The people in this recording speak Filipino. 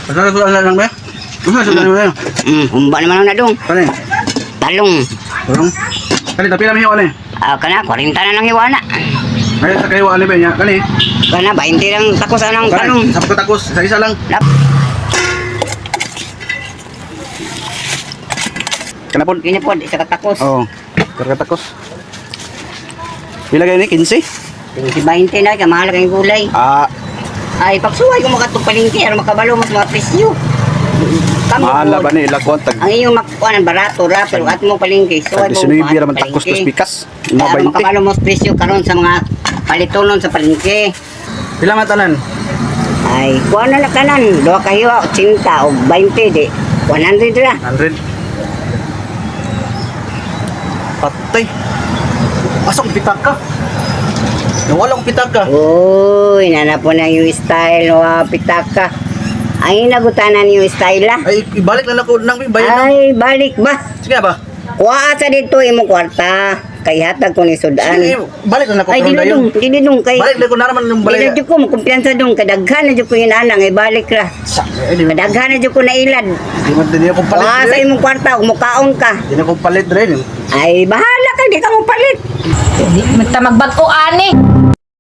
Masarap ko lang ba? Masarap mo na. Humba naman ang nadong. Kani? Talong. Kurang. Kani tapi lang hiwa ni. Kana, 40 na lang hiwa na. Ay sa kayo ano ba niya? Kani? Kana, 20 lang takos anong talong. Kani. Sa takos, isa lang. Kanapon. Kinipod, isa katakos. Oo. Takos. Pila kayo ni 15? 20 na, kamahal kayong gulay. Ay, pagsuway ko makatupalingki, ano makabalo mas mga presyo. Mahal ba ni ilakon tag. Ang iyong makuha ng barato ra, pero at mo palingki. Suway mo Disunod man takos tos pikas. Mga Mga 20. makabalo mas presyo karon sa mga palitonon sa palingki. Pila nga tanan? Ay, kuha na lang kanan. Doha kayo, 80 o 20 di. 100 ra. 100. Patay. Pasok pitaka. Nawala ang pitaka. Uy, nanapon na yung style o pitaka. Ang inagutanan yung style ah. Ay, ibalik na ako nang bayan. Ay, balik ba? Sige ba? Kuha sa dito imong kwarta. Kay hatag ko ni sudan. Sige, balik na ako Ay, dayon. dinudong kay. Balik na ko naraman ng balay. Dinudong ko, kumpiyansa dong. Kadaghan na dyan ko yung anang, ay balik ra. Kadaghan na dyan ko na ilad. Di mo din ako palit. Kuha sa imong kwarta, umukaon ka. Di na ko palit rin. Ay, bahala ka, di ka mo palit. Magta magbago ani.